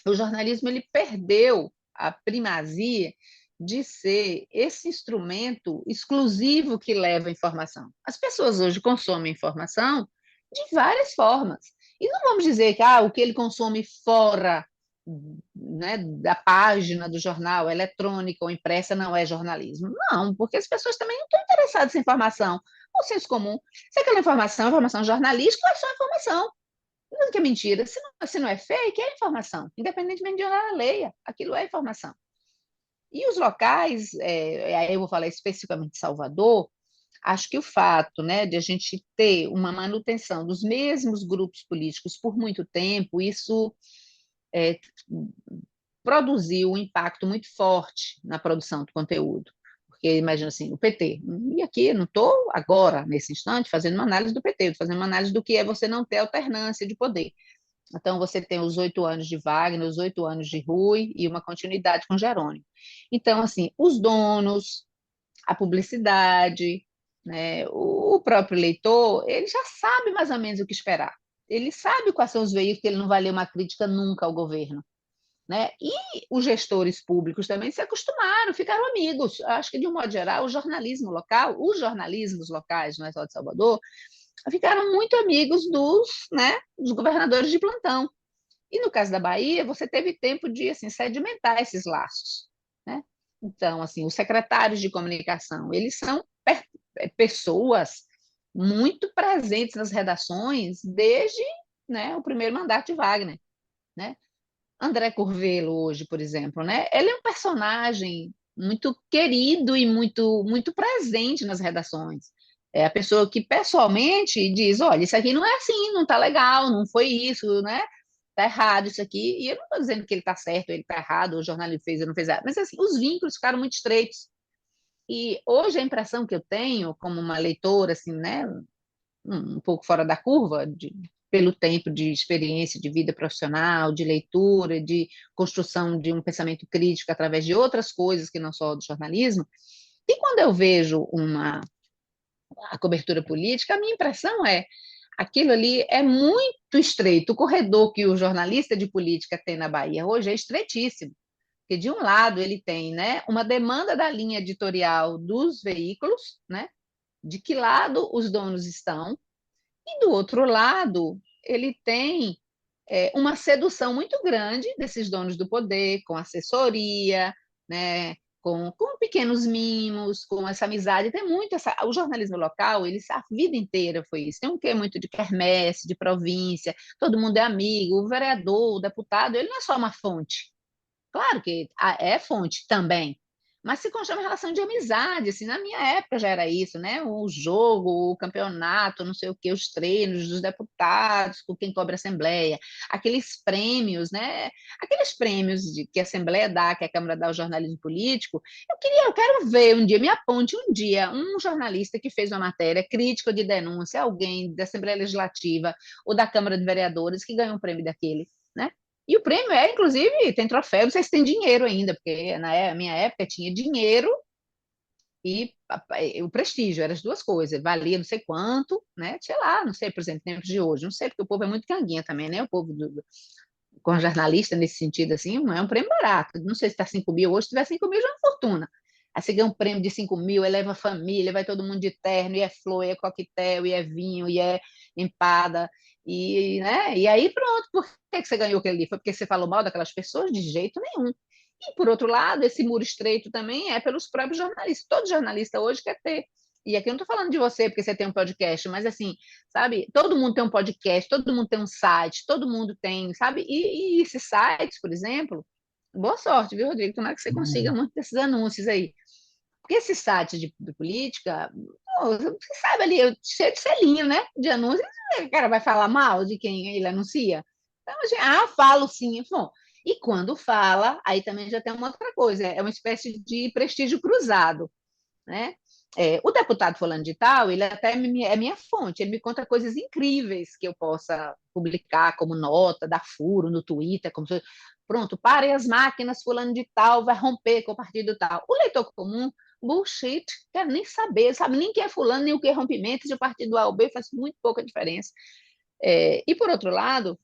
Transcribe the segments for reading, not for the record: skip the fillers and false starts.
o jornalismo ele perdeu a primazia de ser esse instrumento exclusivo que leva a informação. As pessoas hoje consomem informação de várias formas. E não vamos dizer que o que ele consome fora, né, da página do jornal, eletrônica ou impressa, não é jornalismo. Não, porque as pessoas também não estão interessadas em informação. O senso comum, se aquela informação é informação jornalística, é só informação. Não que é mentira. Se não é fake, é informação. Independentemente de onde ela leia, aquilo é informação. E os locais, aí eu vou falar especificamente de Salvador, acho que o fato, né, de a gente ter uma manutenção dos mesmos grupos políticos por muito tempo, isso é, produziu um impacto muito forte na produção do conteúdo. Porque imagina assim, o PT, e aqui não estou agora, nesse instante, fazendo uma análise do PT, estou fazendo uma análise do que é você não ter alternância de poder. Então, você tem os 8 anos de Wagner, os 8 anos de Rui e uma continuidade com Jerônimo. Então, assim, os donos, a publicidade, né, o próprio leitor, ele já sabe mais ou menos o que esperar. Ele sabe quais são os veículos que ele não vai ler uma crítica nunca ao governo. Né? E os gestores públicos também se acostumaram, ficaram amigos. Acho que, de um modo geral, o jornalismo local, os jornalismos locais, não é só de Salvador, ficaram muito amigos dos governadores de plantão. E no caso da Bahia, você teve tempo de assim, sedimentar esses laços. Né? Então, assim, os secretários de comunicação, eles são pessoas muito presentes nas redações desde, né, o primeiro mandato de Wagner. Né? André Curvelo, hoje, por exemplo, né? Ele é um personagem muito querido e muito, muito presente nas redações. É a pessoa que pessoalmente diz: olha, isso aqui não é assim, não está legal, não foi isso, né? Está errado isso aqui. E eu não estou dizendo que ele está certo, ele está errado, o jornalista fez ou não fez errado, mas assim, os vínculos ficaram muito estreitos. E hoje a impressão que eu tenho, como uma leitora, assim, né, um pouco fora da curva, pelo tempo de experiência de vida profissional, de leitura, de construção de um pensamento crítico através de outras coisas que não só do jornalismo. E quando eu vejo a cobertura política, a minha impressão é aquilo ali é muito estreito. O corredor que o jornalista de política tem na Bahia hoje é estreitíssimo. Porque, de um lado, ele tem, né, uma demanda da linha editorial dos veículos, né, de que lado os donos estão, e do outro lado, ele tem uma sedução muito grande desses donos do poder, com assessoria, né, com pequenos mimos, com essa amizade. Tem muito o jornalismo local, ele a vida inteira foi isso. Tem um quê muito de quermesse, de província, todo mundo é amigo, o vereador, o deputado, ele não é só uma fonte. Claro que é fonte também, mas se constrói uma relação de amizade, assim, na minha época já era isso, né? O jogo, o campeonato, não sei o quê, os treinos dos deputados, com quem cobra a Assembleia, aqueles prêmios, né? Aqueles prêmios que a Assembleia dá, que a Câmara dá ao jornalismo político. Eu quero ver um dia, me aponte um dia, um jornalista que fez uma matéria crítica ou de denúncia, alguém da Assembleia Legislativa ou da Câmara de Vereadores que ganhou um prêmio daquele. Né? E o prêmio inclusive, tem troféu, não sei se tem dinheiro ainda, porque na minha época tinha dinheiro e o prestígio, eram as duas coisas, valia não sei quanto, né? Sei lá, não sei, por exemplo, tempos de hoje, não sei, porque o povo é muito canguinha também, né? O povo com jornalista nesse sentido, assim, não é um prêmio barato, não sei se está 5 mil, hoje se tiver 5 mil já é uma fortuna. Aí você ganha um prêmio de 5 mil, eleva a família, vai todo mundo de terno, e é flor, e é coquetel, e é vinho, e é empada, né? E aí pronto, por que você ganhou aquele ali? Foi porque você falou mal daquelas pessoas? De jeito nenhum. E, por outro lado, esse muro estreito também é pelos próprios jornalistas. Todo jornalista hoje quer ter. E aqui eu não estou falando de você porque você tem um podcast, mas assim, sabe, todo mundo tem um podcast, todo mundo tem um site, todo mundo tem, sabe? E esses sites, por exemplo, boa sorte, viu, Rodrigo? Tomara que você consiga muitos desses anúncios aí. Porque esse site de política, pô, você sabe ali, cheio de selinho, né? De anúncios, o cara vai falar mal de quem ele anuncia. Então, assim, falo sim. Bom, e quando fala, aí também já tem uma outra coisa, é uma espécie de prestígio cruzado, né? O deputado falando de tal, ele até é minha fonte, ele me conta coisas incríveis que eu possa publicar como nota, dar furo no Twitter, como se, pronto, parem as máquinas, fulano de tal, vai romper com o partido tal. O leitor comum, bullshit, quer nem saber, sabe nem quem é fulano, nem o que é rompimento, de partido A ou B faz muito pouca diferença. E por outro lado,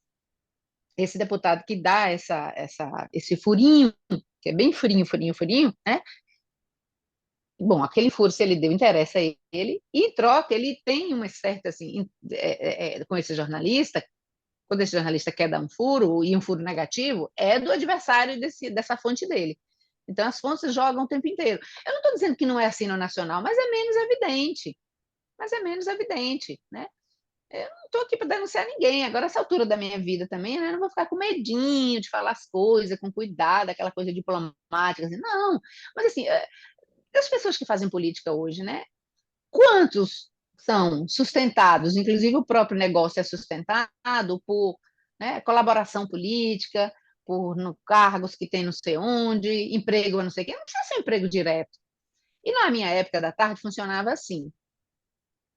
esse deputado que dá esse furinho, que é bem furinho, furinho, furinho, né? Bom, aquele furo, se ele deu, interessa a ele, e em troca, ele tem uma certa, assim, com esse jornalista, quando esse jornalista quer dar um furo, e um furo negativo, é do adversário dessa fonte dele. Então, as fontes jogam o tempo inteiro. Eu não estou dizendo que não é assim no nacional, mas é menos evidente, né? Eu não estou aqui para denunciar ninguém. Agora, essa altura da minha vida também, né? Eu não vou ficar com medinho de falar as coisas, com cuidado, aquela coisa diplomática, assim, não. Mas, assim, as pessoas que fazem política hoje, né? Quantos são sustentados, inclusive o próprio negócio é sustentado por, né, colaboração política, por no, cargos que tem não sei onde, emprego não sei o quê, não precisa ser um emprego direto. E na minha época da tarde funcionava assim.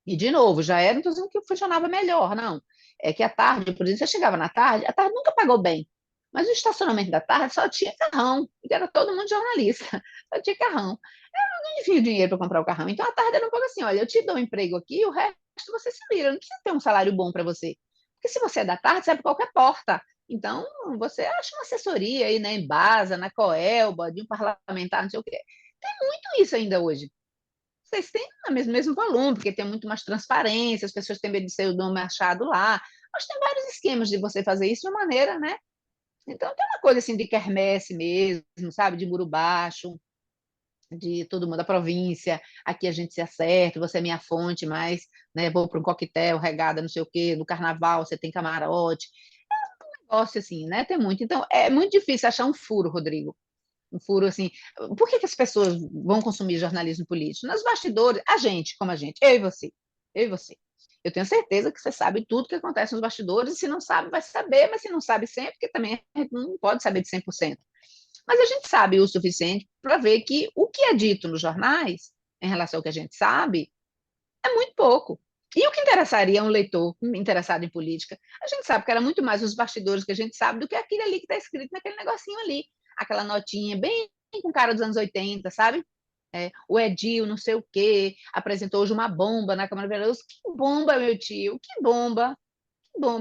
E, de novo, já era, não estou dizendo que funcionava melhor, não. É que a tarde, por exemplo, você chegava na tarde, a tarde nunca pagou bem. Mas o estacionamento da tarde só tinha carrão, e era todo mundo jornalista, só tinha carrão. Eu não envio dinheiro para comprar o carrão. Então, a tarde era um pouco assim: olha, eu te dou um emprego aqui, o resto você se vira, não precisa ter um salário bom para você. Porque se você é da tarde, você abre qualquer porta. Então, você acha uma assessoria aí, né, em Embasa, na Coelba, de um parlamentar, não sei o quê. Tem muito isso ainda hoje. Vocês têm o mesmo volume, porque tem muito mais transparência, as pessoas têm medo de ser o nome achado lá. Mas tem vários esquemas de você fazer isso de uma maneira, né? Então tem uma coisa assim de quermesse mesmo, sabe? De muro baixo, de todo mundo da província, aqui a gente se acerta, você é minha fonte, mas né, vou para um coquetel, regada, não sei o quê, no carnaval você tem camarote. É um negócio assim, né? Tem muito. Então é muito difícil achar um furo, Rodrigo, um furo assim. Por que as pessoas vão consumir jornalismo político? Nos bastidores, a gente, como a gente, eu e você, eu e você. Eu tenho certeza que você sabe tudo que acontece nos bastidores, e se não sabe, vai saber, mas se não sabe sempre, porque também a gente não pode saber de 100%. Mas a gente sabe o suficiente para ver que o que é dito nos jornais, em relação ao que a gente sabe, é muito pouco. E o que interessaria um leitor interessado em política? A gente sabe que era muito mais os bastidores que a gente sabe do que aquilo ali que está escrito naquele negocinho ali. Aquela notinha bem com cara dos anos 80, sabe? O Edil, não sei o quê, apresentou hoje uma bomba na Câmara Vereadores. Que bomba, meu tio, que bomba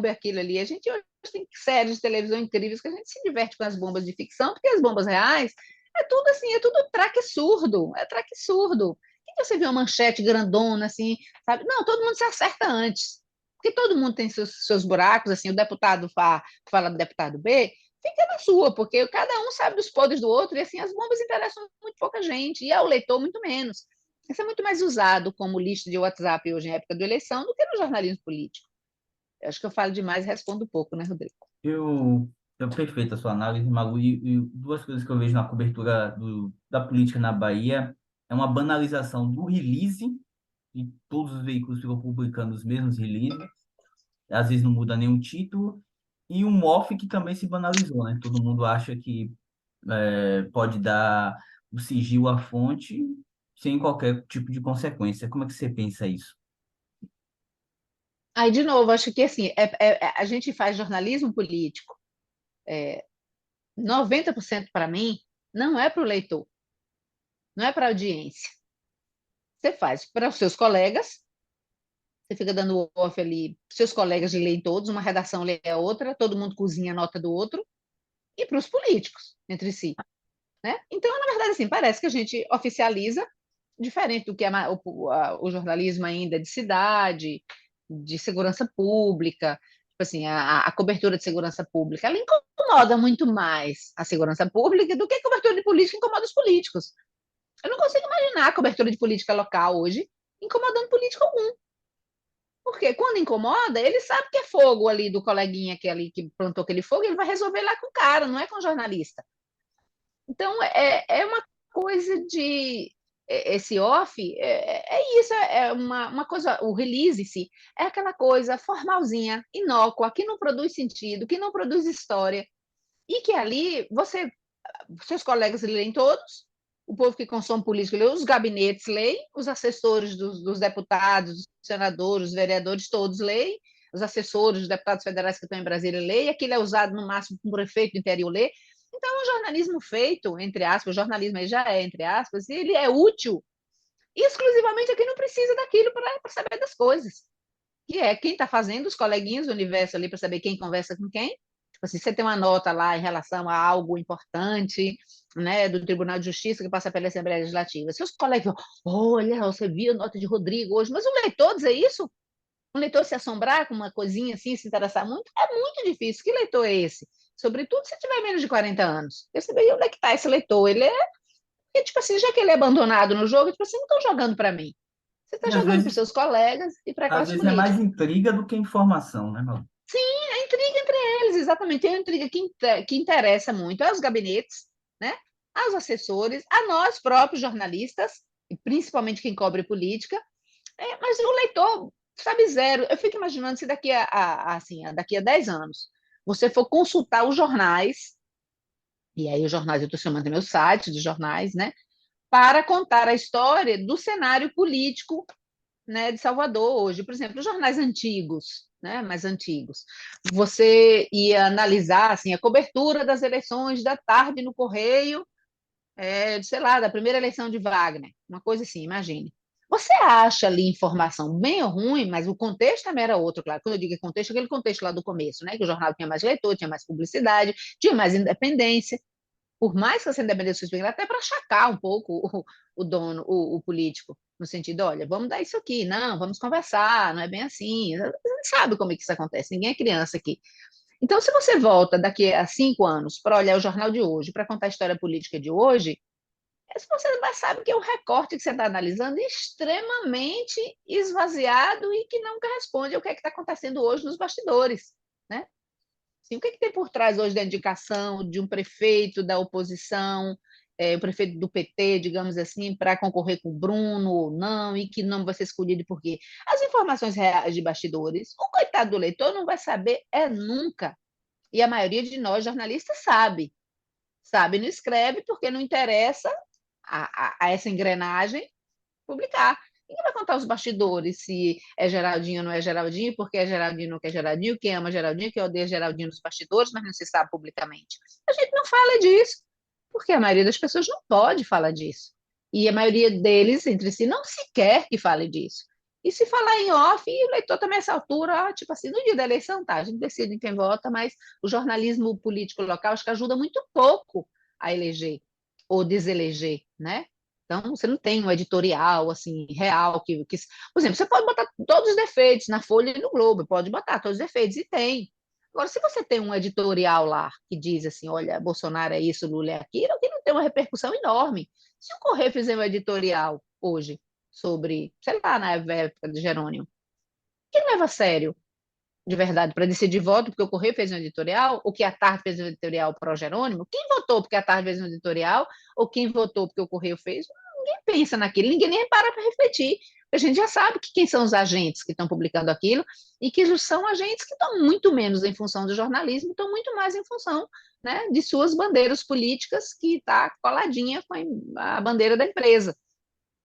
é aquilo ali. A gente hoje tem séries de televisão incríveis que a gente se diverte com as bombas de ficção, porque as bombas reais é tudo assim, é tudo traque surdo, é traque surdo. E você vê uma manchete grandona assim, sabe? Não, todo mundo se acerta antes. Porque todo mundo tem seus buracos, assim, o deputado fala do deputado B, fica na sua, porque cada um sabe dos podres do outro, e assim, as bombas interessam muito pouca gente, e ao leitor muito menos. Isso é muito mais usado como lista de WhatsApp hoje, em época da eleição, do que no jornalismo político. Eu acho que eu falo demais e respondo pouco, né, Rodrigo? Eu, perfeita a sua análise, Malu, e duas coisas que eu vejo na cobertura da política na Bahia é uma banalização do release, e todos os veículos ficam publicando os mesmos releases, às vezes não muda nenhum título, e um off que também se banalizou, né? Todo mundo acha que pode dar o sigilo à fonte sem qualquer tipo de consequência. Como é que você pensa isso? Aí, de novo, acho que assim, a gente faz jornalismo político, 90% para mim, não é para o leitor, não é para a audiência. Você faz para os seus colegas, você fica dando off ali, seus colegas leem todos, uma redação lê a outra, todo mundo cozinha a nota do outro, e para os políticos, entre si. Né? Então, na verdade, assim, parece que a gente oficializa, diferente do que o jornalismo ainda de cidade, de segurança pública, tipo assim, a cobertura de segurança pública, ela incomoda muito mais a segurança pública do que a cobertura de política incomoda os políticos. Eu não consigo imaginar a cobertura de política local hoje incomodando político algum. Porque quando incomoda, ele sabe que é fogo ali do coleguinha que ali que plantou aquele fogo, ele vai resolver lá com o cara, não é com o jornalista. Então, é uma coisa de. Esse off é isso, é uma coisa. O release-se é aquela coisa formalzinha, inócua, que não produz sentido, que não produz história, e que ali seus colegas leem todos, o povo que consome política lê, os gabinetes leem, os assessores dos deputados, dos senadores, dos vereadores, todos leem, os assessores dos deputados federais que estão em Brasília leem, aquilo é usado no máximo por um prefeito do interior ler. Então, é um jornalismo feito, entre aspas, o jornalismo aí já é, entre aspas, e ele é útil exclusivamente a quem não precisa daquilo para saber das coisas. Que é quem está fazendo, os coleguinhas do universo ali para saber quem conversa com quem, Tipo assim, você tem uma nota lá em relação a algo importante, né, do Tribunal de Justiça que passa pela Assembleia Legislativa. Se os colegas, olha, você viu a nota de Rodrigo hoje, mas o leitor dizer isso, um leitor se assombrar com uma coisinha assim, se interessar muito, é muito difícil. Que leitor é esse? Sobretudo se tiver menos de 40 anos. Eu sei onde é que está esse leitor. Ele é, tipo assim, já que ele é abandonado no jogo, tipo assim, não estão jogando para mim. Você está E jogando para os seus colegas e para a às classe vezes é mais política. intriga do que informação, né, Malu? Sim, é intriga entre eles, exatamente. Tem uma intriga que interessa muito aos gabinetes, né? Aos assessores, a nós próprios jornalistas, e principalmente quem cobre política, mas o leitor sabe zero. Eu fico imaginando se daqui a 10 anos você for consultar os jornais, e aí os jornais, eu estou chamando meus sites de jornais, né? Para contar a história do cenário político, né, de Salvador hoje. Por exemplo, os jornais antigos, né, mais antigos. Você ia analisar assim, a cobertura das eleições da tarde no Correio, sei lá, da primeira eleição de Wagner, uma coisa assim, imagine. Você acha ali informação bem ou ruim, mas o contexto também era outro, claro. Quando eu digo contexto, aquele contexto lá do começo, né? Que o jornal tinha mais leitor, tinha mais publicidade, tinha mais independência. Por mais que essa independência seja até para achacar um pouco o dono, o político, no sentido, olha, vamos dar isso aqui, não, vamos conversar, não é bem assim. Você não sabe como é que isso acontece, ninguém é criança aqui. Então, se você volta daqui a 5 anos para olhar o jornal de hoje, para contar a história política de hoje, você vai saber que é o recorte que você está analisando é extremamente esvaziado e que não corresponde ao que é que está acontecendo hoje nos bastidores, né? Sim, o que, é que tem por trás hoje da indicação de um prefeito da oposição, o prefeito do PT, digamos assim, para concorrer com o Bruno ou não, e que não vai ser escolhido por quê? As informações reais de bastidores, o coitado do leitor não vai saber nunca. E a maioria de nós, jornalistas, sabe. Sabe, não escreve porque não interessa a essa engrenagem publicar. Ninguém vai contar os bastidores, se é Geraldinho ou não é Geraldinho, porque é Geraldinho ou não quer Geraldinho, quem ama Geraldinho, quem odeia Geraldinho nos bastidores, mas não se sabe publicamente. A gente não fala disso, porque a maioria das pessoas não pode falar disso. E a maioria deles, entre si, não se quer que fale disso. E se falar em off, e o leitor também, nessa altura, tipo assim, no dia da eleição, tá, a gente decide em quem vota, mas o jornalismo político local acho que ajuda muito pouco a eleger ou deseleger, né? Então, você não tem um editorial assim real por exemplo, você pode botar todos os defeitos na Folha e no Globo, pode botar todos os defeitos e tem. Agora, se você tem um editorial lá que diz assim, olha, Bolsonaro é isso, Lula é aquilo, que não tem uma repercussão enorme. Se o Correio fizer um editorial hoje sobre, sei lá, na época de Jerônimo, quem leva a sério de verdade para decidir voto, porque o Correio fez um editorial, ou que a Tarde fez um editorial para o Jerônimo, quem votou porque a Tarde fez um editorial, ou quem votou porque o Correio fez, ninguém pensa naquilo, ninguém nem para para refletir. A gente já sabe que quem são os agentes que estão publicando aquilo e que são agentes que estão muito menos em função do jornalismo, estão muito mais em função, né, de suas bandeiras políticas que está coladinha com a bandeira da empresa.